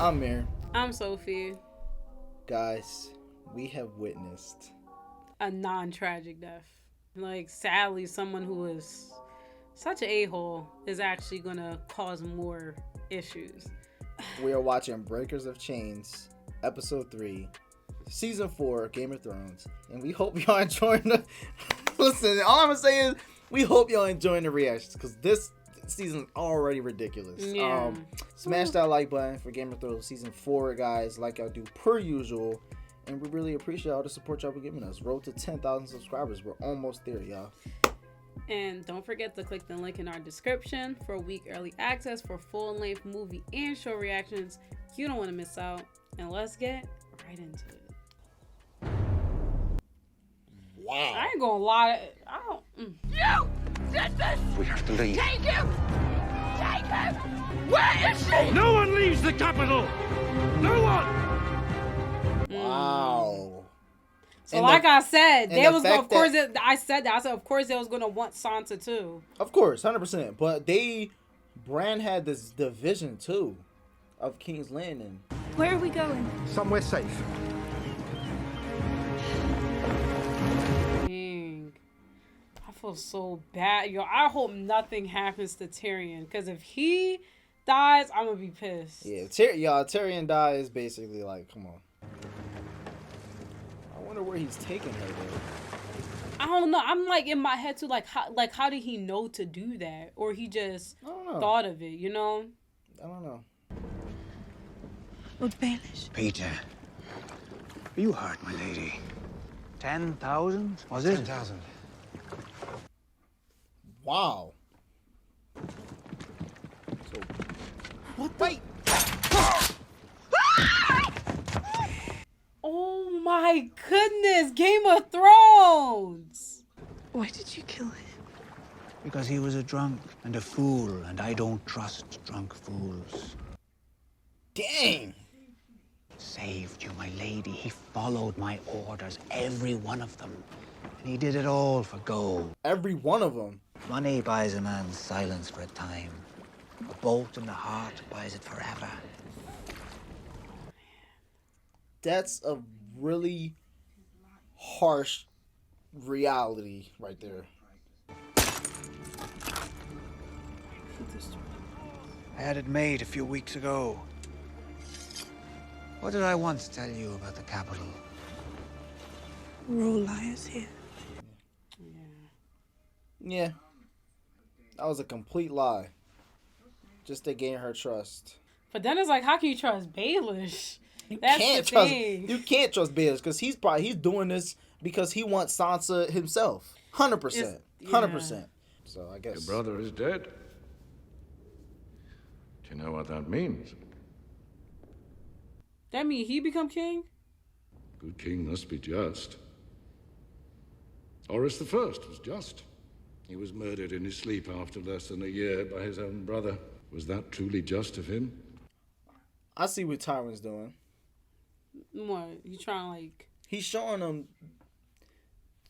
I'm Mir. I'm Sophie. Guys, we have witnessed a non-tragic death. Like, sadly, someone who is such an a-hole is actually gonna cause more issues. We are watching Breakers of Chains, episode 3, season 4, Game of Thrones, and we hope y'all enjoying the... Listen, all I'm gonna say is we hope y'all enjoying the reactions, because this season already ridiculous. Yeah. Smash that like button for Game of Thrones season 4, guys, like y'all do per usual, and we really appreciate all the support y'all been giving us. Road to 10,000 subscribers. We're almost there, y'all. And don't forget to click the link in our description for a week early access for full-length movie and show reactions. You don't want to miss out. And let's get right into it. Wow. I ain't gonna lie. I don't. You did this! We have to leave. Take him! Take him! Where is she? No one leaves the capital! No one! Wow. So like I said, they was I said that. I said of course they was gonna want Sansa too. Of course, 100%. But Bran had this division too of King's Landing. Where are we going? Somewhere safe. Dang. I feel so bad. Yo, I hope nothing happens to Tyrion. Because if he dies, I'm going to be pissed. Yeah, Tyrion dies basically like, come on. I wonder where he's taking her though. I don't know. I'm like in my head too, how did he know to do that? Or he just thought of it, you know? I don't know. Lord Baelish. Peter, you heard my lady. 10,000? Was it? 10,000. Wow. So, what the? Wait! Oh my goodness! Game of Thrones! Why did you kill him? Because he was a drunk and a fool, and I don't trust drunk fools. Dang! Saved you, my lady. He followed my orders, every one of them. And he did it all for gold. Every one of them. Money buys a man's silence for a time. A bolt in the heart buys it forever. That's a really harsh reality right there. I had it made a few weeks ago. What did I once tell you about the capital? We're all liars here. Yeah. That was a complete lie. Just to gain her trust. But then it's like, how can you trust Baelish? You That's can't the trust. thing. You can't trust Baelish because he's doing this because he wants Sansa himself. 100%. 100%. So I guess Your brother is dead. Do you know what that means? That mean he become king? Good king must be just. Horus the First was just. He was murdered in his sleep after less than a year by his own brother. Was that truly just of him? I see what Tyrion's doing. What? You trying to like... He's showing them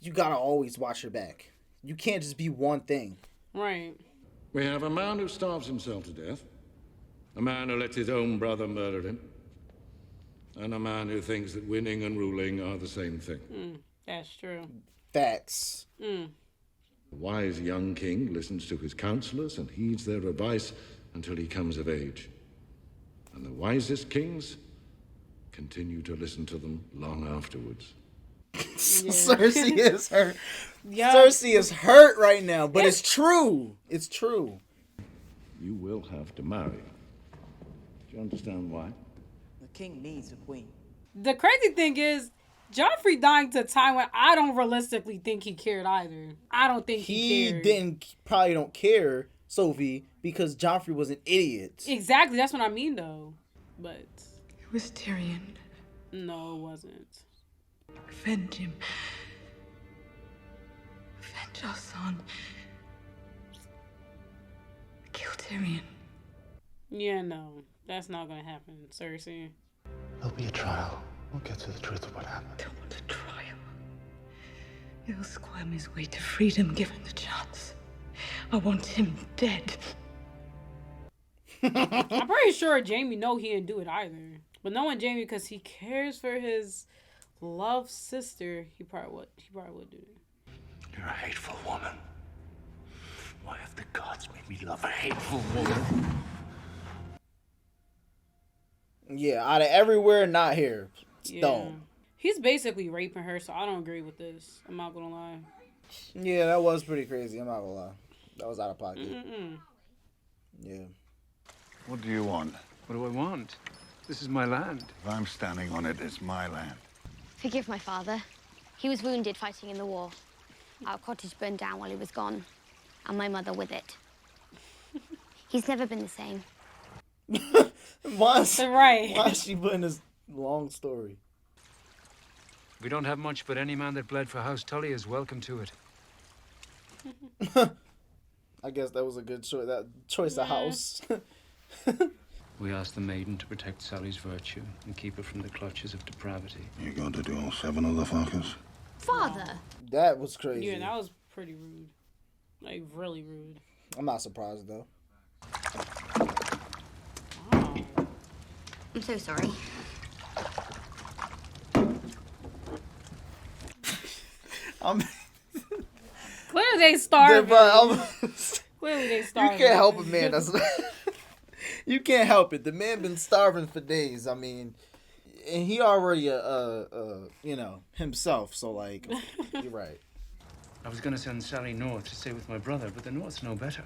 you gotta always watch your back. You can't just be one thing. Right. We have a man who starves himself to death. A man who lets his own brother murder him. And a man who thinks that winning and ruling are the same thing. That's true. Facts. The wise young king listens to his counselors and heeds their advice until he comes of age. And the wisest kings continue to listen to them long afterwards. Cersei is hurt. Yeah. Cersei is hurt right now, but it's true. It's true. You will have to marry. Do you understand why? The king needs a queen. The crazy thing is, Joffrey dying to a time when I don't realistically think he cared either. I don't think he cared. Probably don't care, Sophie, because Joffrey was an idiot. Exactly, that's what I mean though. But It was Tyrion. no, it wasn't. Avenge him. Avenge our son. Kill Tyrion. Yeah, no, that's not gonna happen, Cersei. There'll be a trial. We'll get to the truth of what happened. I don't want a trial. He'll squirm his way to freedom given the chance. I want him dead. I'm pretty sure Jamie know he didn't do it either. But knowing Jamie, because he cares for his love sister, he probably would do it. You're a hateful woman. Why have the gods made me love a hateful woman? Yeah, out of everywhere, not here. Stone. Yeah. He's basically raping her, so I don't agree with this. I'm not gonna lie. Yeah, that was pretty crazy. I'm not gonna lie. That was out of pocket. Yeah. What do you want? What do I want? This is my land. If I'm standing on it, it's my land. Forgive my father. He was wounded fighting in the war. Our cottage burned down while he was gone, and my mother with it. He's never been the same. Why is Right. she putting this long story? We don't have much, but any man that bled for House Tully is welcome to it. I guess that was a good choice. That choice of house. We asked the maiden to protect Sally's virtue and keep her from the clutches of depravity. You going to do all 7 of the fuckers? Father! That was crazy. Yeah, that was pretty rude. Like, really rude. I'm not surprised though. Wow. I'm so sorry. Clearly they starving. Bro, Clearly they you starving. can't help it, man. That's you can't help it. The man been starving for days. I mean, and he already you know, himself. So like, you're right. I was going to send Sally north to stay with my brother, but the north's no better.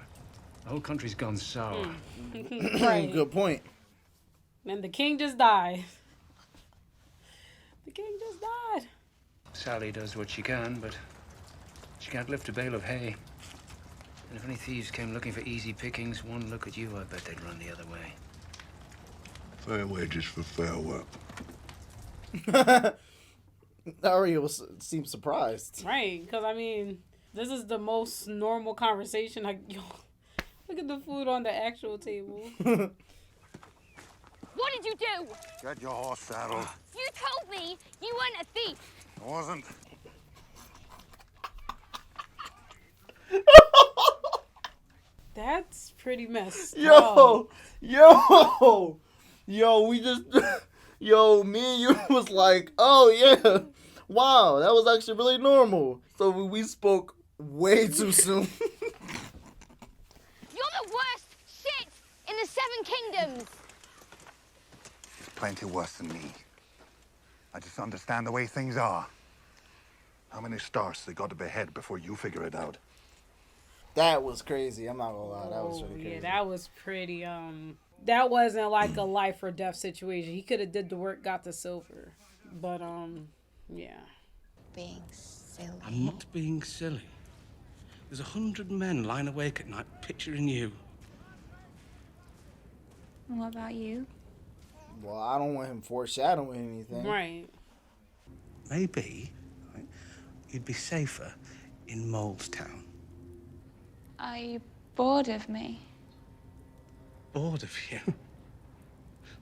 The whole country's gone sour. Right. Good point. And the king just died. The king just died. Sally does what she can, but she can't lift a bale of hay. And if any thieves came looking for easy pickings, one look at you, I bet they'd run the other way. Fair wages for fair work. Arya seemed surprised. Right, because I mean, this is the most normal conversation. Like, yo, look at the food on the actual table. What did you do? Get your horse saddled. You told me you weren't a thief. I wasn't. That's pretty messed Yo, up. we just, me and you was like, oh yeah, wow, that was actually really normal. So we spoke way too soon. You're the worst shit in the 7 kingdoms. Plenty worse than me. I just understand the way things are. How many stars they got to behead before you figure it out? That was crazy. I'm not gonna lie, that was really crazy. Yeah, that was pretty. That wasn't like a life or death situation. He could have did the work, got the silver, but yeah. Being silly. I'm not being silly. There's 100 men lying awake at night picturing you. What about you? Well, I don't want him foreshadowing anything. Right. Maybe you'd be safer in Molestown. Are you bored of me? Bored of you?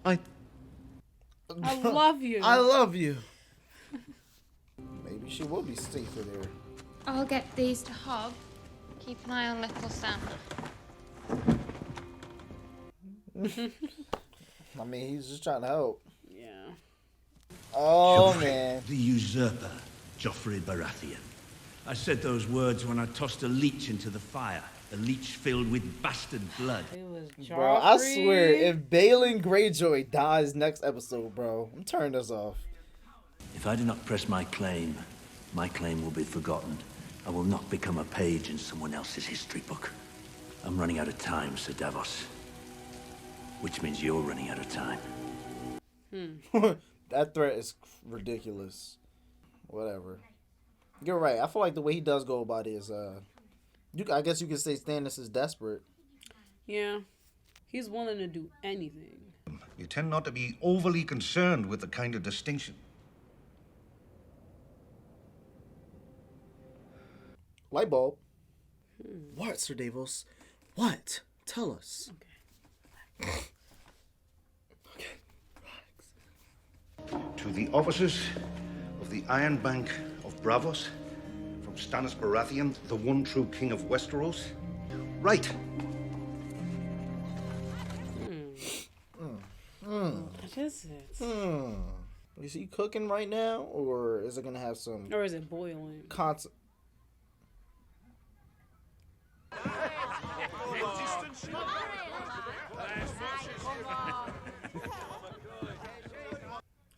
I love you. I love you. Maybe she will be safer there. I'll get these to Hob. Keep an eye on little Sam. I mean, he's just trying to help. Yeah. Oh, man. The usurper, Joffrey Baratheon. I said those words when I tossed a leech into the fire. A leech filled with bastard blood. It was Bro, I swear, if Balin Greyjoy dies next episode, bro, I'm turning this off. If I do not press my claim will be forgotten. I will not become a page in someone else's history book. I'm running out of time, Sir Davos. Which means you're running out of time. That threat is ridiculous. Whatever. You're right. I feel like the way he does go about it is, I guess you could say Stannis is desperate. Yeah. He's willing to do anything. You tend not to be overly concerned with the kind of distinction. Light bulb. What, Sir Davos? What? Tell us. Okay. To the officers of the Iron Bank of Bravos, from Stannis Baratheon, the one true king of Westeros, right. much is it? Is he cooking right now, or is it gonna have some? Or is it boiling?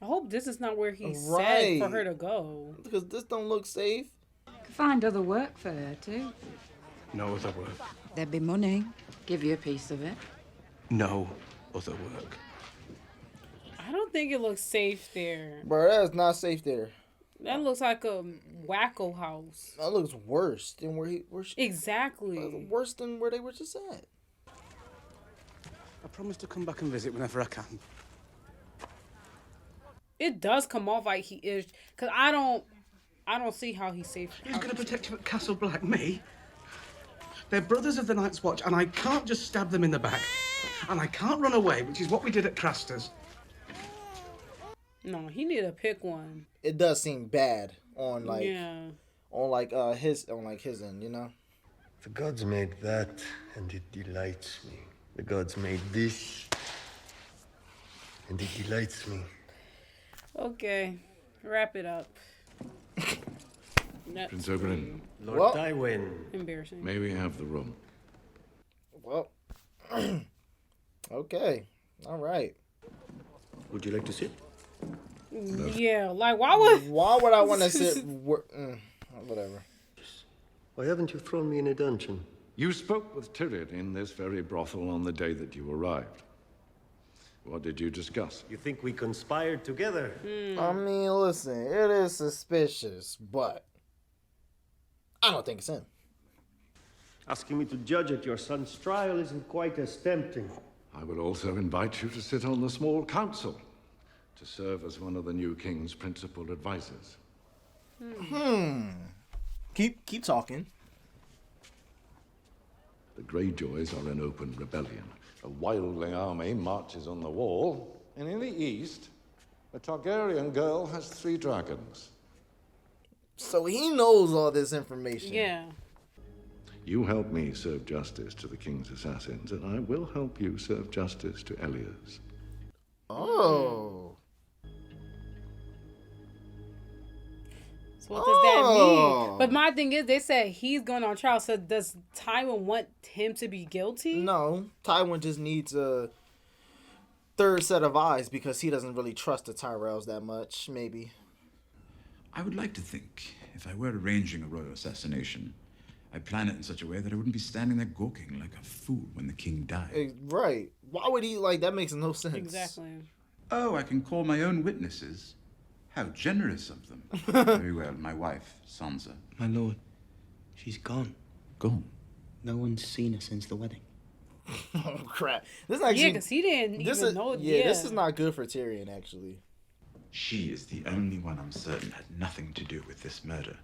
I hope this is not where he said for her to go. Because this don't look safe. Could find other work for her too. No other work. There'd be money. Give you a piece of it. No other work. I don't think it looks safe there. Bro, that is not safe there. That looks like a wacko house. That looks worse than Exactly. Worse than where they were just at. I promise to come back and visit whenever I can. It does come off like he is, cause I don't see how he's safe. Who's going to protect you at Castle Black? Me? They're brothers of the Night's Watch, and I can't just stab them in the back. And I can't run away, which is what we did at Craster's. No, he need to pick one. It does seem bad on his end, you know. The gods made that, and it delights me. The gods made this, and it delights me. Okay, wrap it up. Prince Oberyn. Lord Tywin. Embarrassing. May we have the room? Well, okay, all right. Would you like to sit? Yeah, like why would I want to sit? Whatever. Why haven't you thrown me in a dungeon? You spoke with Tyrion in this very brothel on the day that you arrived. What did you discuss? You think we conspired together? I mean, listen, it is suspicious, but I don't think it's him. Asking me to judge at your son's trial isn't quite as tempting. I would also invite you to sit on the small council, to serve as one of the new king's principal advisors. Keep talking. The Greyjoys are in open rebellion. A wildling army marches on the wall, and in the east, a Targaryen girl has 3 dragons. So he knows all this information. Yeah. You help me serve justice to the king's assassins, and I will help you serve justice to Elias. Oh. So what does that mean? But my thing is, they said he's going on trial. So does Tywin want him to be guilty? No, Tywin just needs a third set of eyes because he doesn't really trust the Tyrells that much, maybe. I would like to think, if I were arranging a royal assassination, I'd plan it in such a way that I wouldn't be standing there gawking like a fool when the king died. Right. Why would he, that makes no sense. Exactly. Oh, I can call my own witnesses. How generous of them. Very well, my wife, Sansa. My lord, she's gone. Gone? No one's seen her since the wedding. Oh, crap. This is actually, yeah, because he didn't even know. Yeah, this is not good for Tyrion, actually. She is the only one I'm certain had nothing to do with this murder,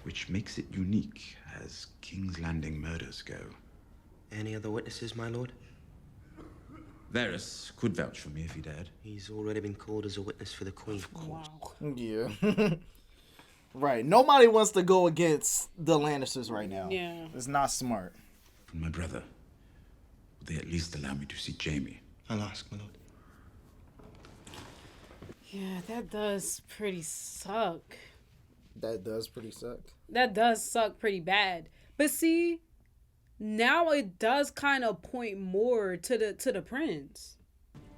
which makes it unique as King's Landing murders go. Any other witnesses, my lord? Varys could vouch for me if he dared. He's already been called as a witness for the Queen. Of course. Wow. Yeah. Right. Nobody wants to go against the Lannisters right now. Yeah. It's not smart. And my brother, would they at least allow me to see Jaime? I'll ask, my lord. Yeah, that does pretty suck. That does pretty suck. That does suck pretty bad. But see, now it does kind of point more to the prince.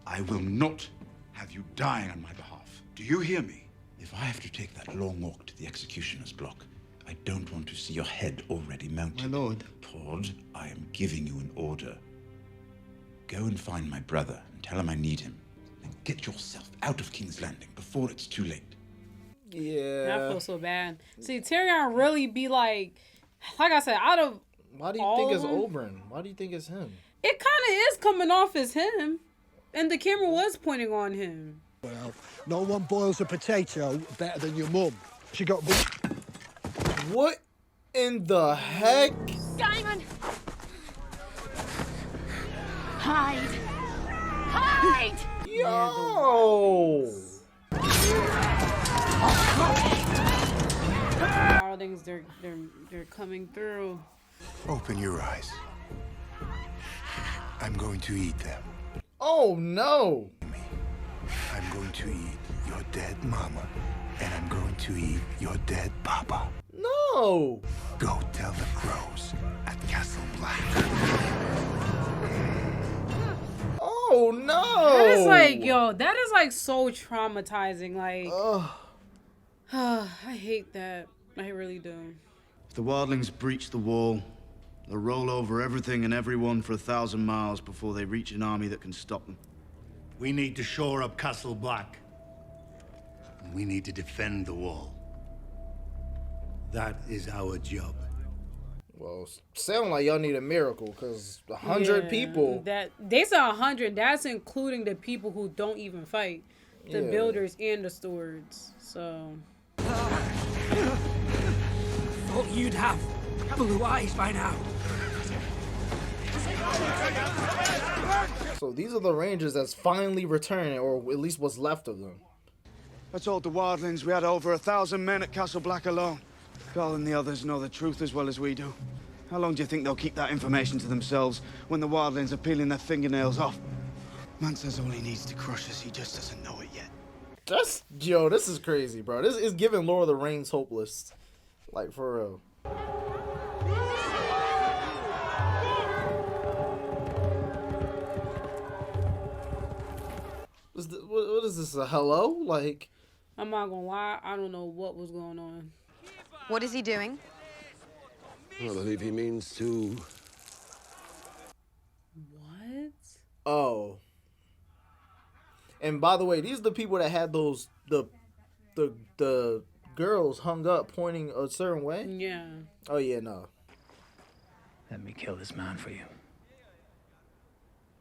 I will not have you dying on my behalf. Do you hear me? If I have to take that long walk to the executioner's block, I don't want to see your head already mounted. My lord. Todd, I am giving you an order. Go and find my brother and tell him I need him. And get yourself out of King's Landing before it's too late. Yeah. I feel so bad. See, Tyrion really be like I said, out of why do you think it's Oberyn? Why do you think it's him? It kind of is coming off as him. And the camera was pointing on him. Well, no one boils a potato better than your mum. She got... What in the heck? Simon! Hide! Hide! Yo! Wildlings, they're coming through. Open your eyes. I'm going to eat them. Oh no! going to eat your dead mama, and I'm going to eat your dead papa. No! Go tell the crows at Castle Black. Oh, no! That is like, yo, that is like so traumatizing. Like, I hate that. I really do. If the wildlings breach the wall, they'll roll over everything and everyone for 1,000 miles before they reach an army that can stop them. We need to shore up Castle Black. We need to defend the wall. That is our job. Well, sound like y'all need a miracle, because 100 people. That they said 100. That's including the people who don't even fight, the builders and the stewards. So. Thought you'd have blue eyes by now. So these are the Rangers that's finally returning, or at least what's left of them. I told the wildlings we had over 1,000 men at Castle Black alone. Carl and the others know the truth as well as we do. How long do you think they'll keep that information to themselves when the wildlings are peeling their fingernails off? Man says all he needs to crush us, he just doesn't know it yet. Yo, this is crazy, bro. This is giving Lord of the Rings hopeless. Like, for real. What is this, a hello? Like, I'm not gonna lie, I don't know what was going on. What is he doing? I believe he means to... What? Oh. And by the way, these are the people that had those, the girls hung up pointing a certain way? Yeah. Oh, yeah, no. Let me kill this man for you.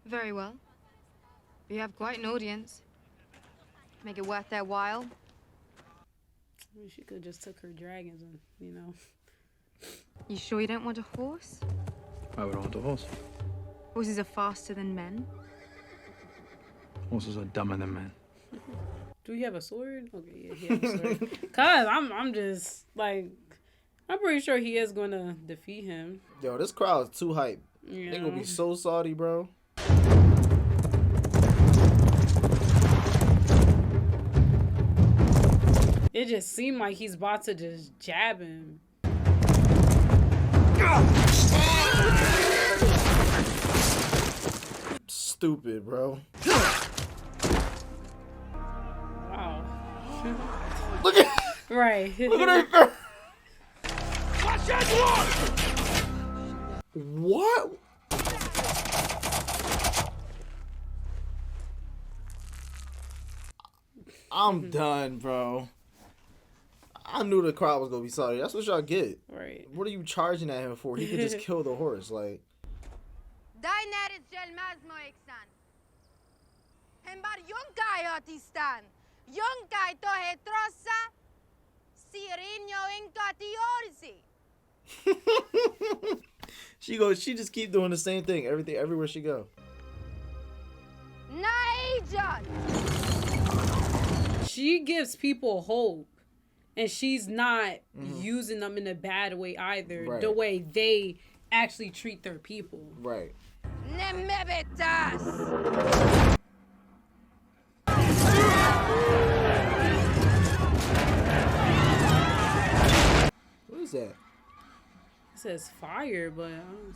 Very well. You have quite an audience. Make it worth their while. I mean, she could just took her dragons and, you know. You sure you don't want a horse? Why would I want a horse? Horses are faster than men. Horses are dumber than men. Do he have a sword? Okay, yeah, he has a sword. Cause I'm just like, I'm pretty sure he is gonna defeat him. Yo, this crowd is too hype. Yeah. They gonna be so salty, bro. It just seemed like he's about to just jab him. Stupid, bro. Wow. Look at right. Look at her. Watch that one! What? I'm done, bro. I knew the crowd was gonna be sorry. That's what y'all get. Right. What are you charging at him for? He could just kill the horse, like. Daenerys gelmez moeksan. Hem bar yonkay otistan. Yonkay to hetrosa. Sirinyo inkati orsi. She just keep doing the same thing. Everywhere she go. Naijan. She gives people hope. And she's not using them in a bad way either. Right. The way they actually treat their people. Right. Nemebetas. What is that? It says fire, but I don't...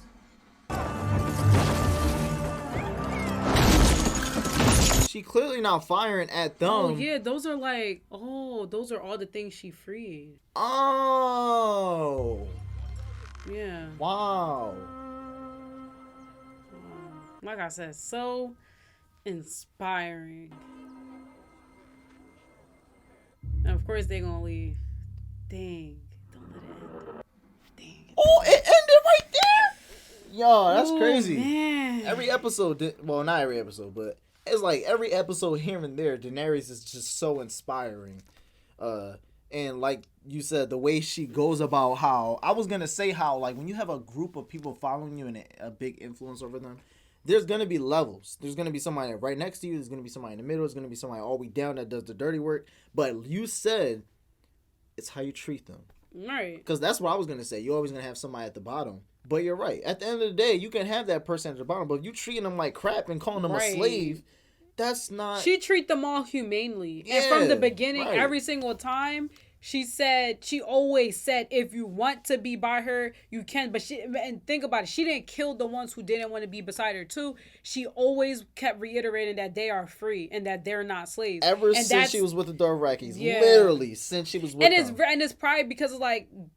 She clearly not firing at them. Oh yeah, those are like, those are all the things she freed. Oh. Yeah. Wow. Like I said, so inspiring. And of course they're gonna leave. Dang. Don't let it end. Oh, it ended right there. Yo, that's Oh, crazy. Man. Every episode, well, not every episode, but it's like every episode here and there, Daenerys is just so inspiring. And like you said, the way she goes about how, I was going to say how, like, when you have a group of people following you and a big influence over them, there's going to be levels. There's going to be somebody right next to you. There's going to be somebody in the middle. There's going to be somebody all the way down that does the dirty work. But you said it's how you treat them. Right. Because that's what I was going to say. You're always going to have somebody at the bottom. But you're right. At the end of the day, you can have that person at the bottom. But if you treating them like crap and calling them a slave, that's not. She treat them all humanely, and from the beginning, every single time. She always said, if you want to be by her, you can. But and think about it, she didn't kill the ones who didn't want to be beside her too. She always kept reiterating that they are free and that they're not slaves. Since she was with the Dothrakis, literally since she was with them. And it's probably because of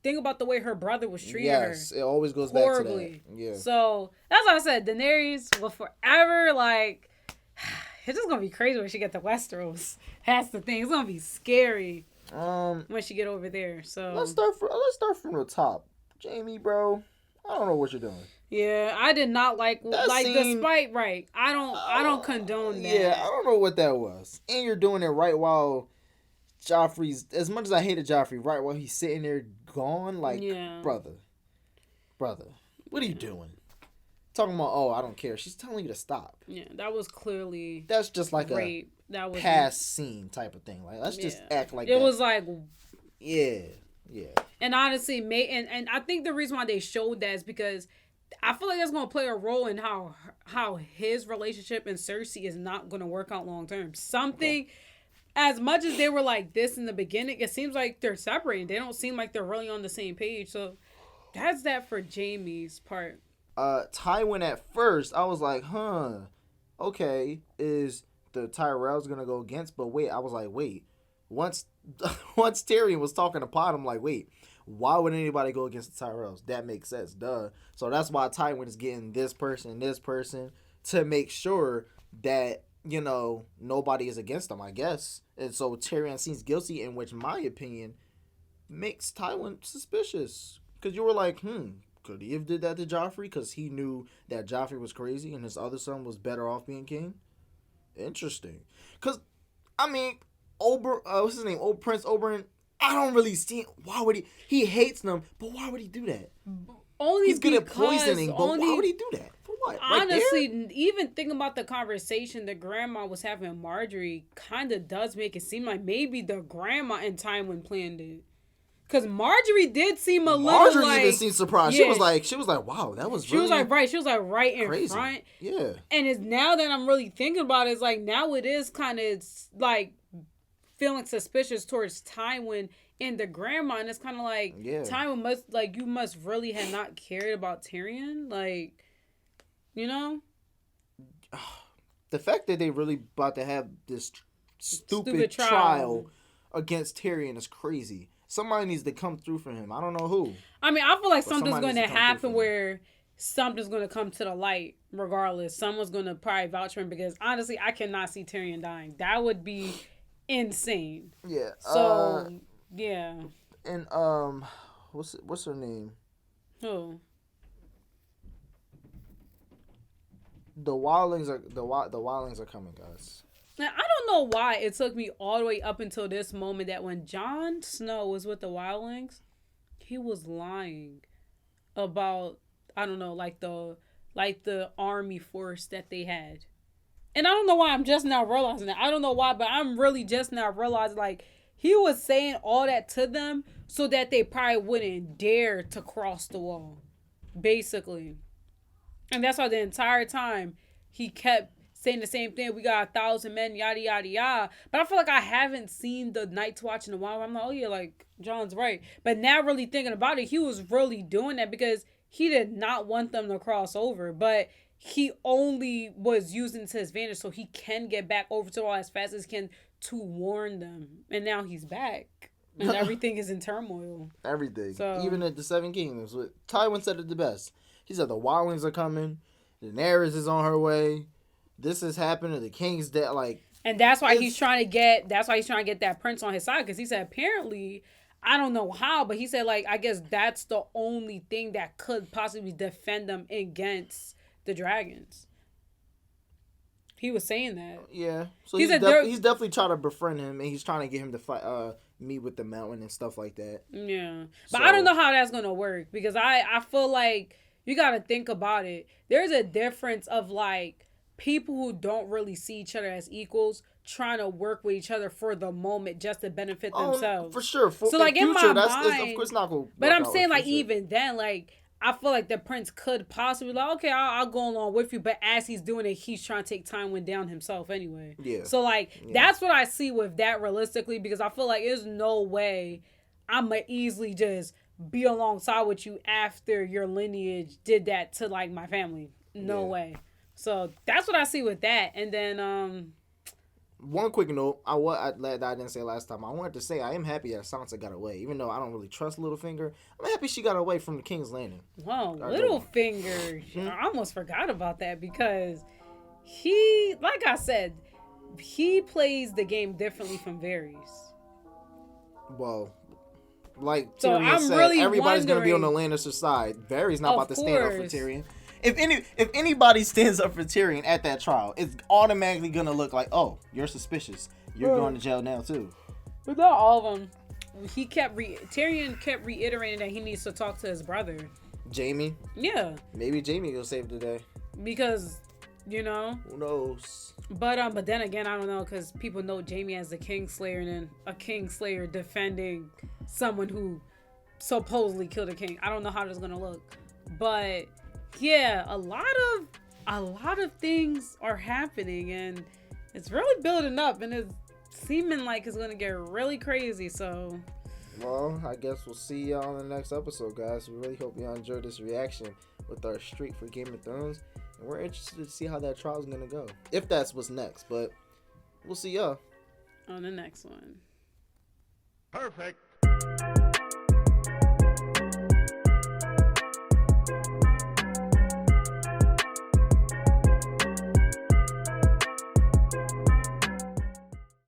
think about the way her brother was treating her. Yes, it always goes horribly. Back to that. Yeah. So that's why I said Daenerys will forever it's just gonna be crazy when she get to Westeros. That's the thing. It's gonna be scary. When she get over there, so let's start from the top. Jaime, bro, I don't know what you're doing. Yeah, I did not like scene, despite I don't condone that. Yeah, I don't know what that was. And you're doing it right while Joffrey's, as much as I hated Joffrey, right while he's sitting there gone, brother, what are you doing? Talking about, I don't care. She's telling you to stop. Yeah, that was clearly. That's just like rape. That was past scene type of thing. Let's just act like it that. was yeah. And honestly, and I think the reason why they showed that is because I feel like that's gonna play a role in how his relationship and Cersei is not gonna work out long term. As much as they were like this in the beginning, it seems like they're separating. They don't seem like they're really on the same page. So that's that for Jaime's part. Tywin at first, I was like, okay, is the Tyrells gonna go against? But wait, I was like, once Tyrion was talking to Pod, I'm like, why would anybody go against the Tyrells? That makes sense, duh. So that's why Tywin is getting this person to make sure that, nobody is against them, I guess. And so Tyrion seems guilty, in which my opinion makes Tywin suspicious. Because you were like, could he have did that to Joffrey? Because he knew that Joffrey was crazy and his other son was better off being king? Interesting. Because, what's his name? Prince Oberyn, I don't really see, why would he hates them, but why would he do that? He's good at poisoning, but why would he do that? For what? Honestly, even thinking about the conversation the grandma was having with Marjorie kind of does make it seem like maybe the grandma and Tywin planned it. Because Marjorie did seem a little Marjorie even seemed surprised. Yeah, she was like, wow, that was really... She was right in crazy. Front. Yeah. And it's now that I'm really thinking about it, it's like, now it is kind of like feeling suspicious towards Tywin and the grandma. And it's kind of like, Tywin must, you must really have not cared about Tyrion. The fact that they really about to have this stupid trial against Tyrion is crazy. Somebody needs to come through for him. I don't know who. I feel like something's going to happen where something's going to come to the light regardless. Someone's going to probably vouch for him because, honestly, I cannot see Tyrion dying. That would be insane. Yeah. So, yeah. And, what's her name? Who? The wildlings are coming, guys. Now, I don't know why it took me all the way up until this moment that when Jon Snow was with the wildlings, he was lying about, I don't know, the army force that they had. And I don't know why I'm just now realizing that. I don't know why, but I'm really just now realizing, he was saying all that to them so that they probably wouldn't dare to cross the wall, basically. And that's why the entire time he kept saying the same thing. We got 1,000 men, yada, yada, yada. But I feel like I haven't seen the Night's Watch in a while. I'm like, John's right. But now really thinking about it, he was really doing that because he did not want them to cross over. But he only was using to his advantage so he can get back over to all as fast as he can to warn them. And now he's back. And everything is in turmoil. Everything. So, even at the Seven Kingdoms. Tywin said it the best. He said the wildlings are coming. Daenerys is on her way. This is happening. The king's dead. And that's why he's trying to get that prince on his side. Because he said, apparently, I don't know how, but he said, I guess that's the only thing that could possibly defend them against the dragons. He was saying that. Yeah. So he's definitely trying to befriend him, and he's trying to get him to fight, meet with the mountain and stuff like that. Yeah. But I don't know how that's going to work. Because I feel like you got to think about it. There's a difference of, people who don't really see each other as equals trying to work with each other for the moment just to benefit themselves. For sure. So in future, my mind, of course not going to. But I'm saying even then, I feel like the prince could possibly like, okay, I'll go along with you, but as he's doing it, he's trying to take Tywin down himself anyway. Yeah. So like that's what I see with that realistically, because I feel like there's no way I'ma easily just be alongside with you after your lineage did that to like my family. No way. So that's what I see with that. And then one quick note, I didn't say last time. I wanted to say I am happy that Sansa got away, even though I don't really trust Littlefinger. I'm happy she got away from the King's Landing. Wow, Littlefinger, I almost forgot about that because he, like I said, he plays the game differently from Varys. Well, like So Tyrion I'm said, really everybody's gonna be on the wondering- Lannister side. Varys not Of about to stand up for course. Tyrion. If anybody stands up for Tyrion at that trial, it's automatically gonna look like, oh, you're suspicious. You're going to jail now too. But not all of them. Tyrion kept reiterating that he needs to talk to his brother. Jamie. Yeah, Maybe Jamie will save the day. because you know. Who knows? But then again, I don't know, because people know Jamie as the Kingslayer, and then a Kingslayer defending someone who supposedly killed a king. I don't know how this is gonna look, but yeah, a lot of things are happening, and it's really building up, and it's seeming like it's gonna get really crazy. So, well, I guess we'll see y'all in the next episode, guys. We really hope y'all enjoyed this reaction with our streak for Game of Thrones, and we're interested to see how that trial is gonna go, if that's what's next. But we'll see y'all on the next one. Perfect.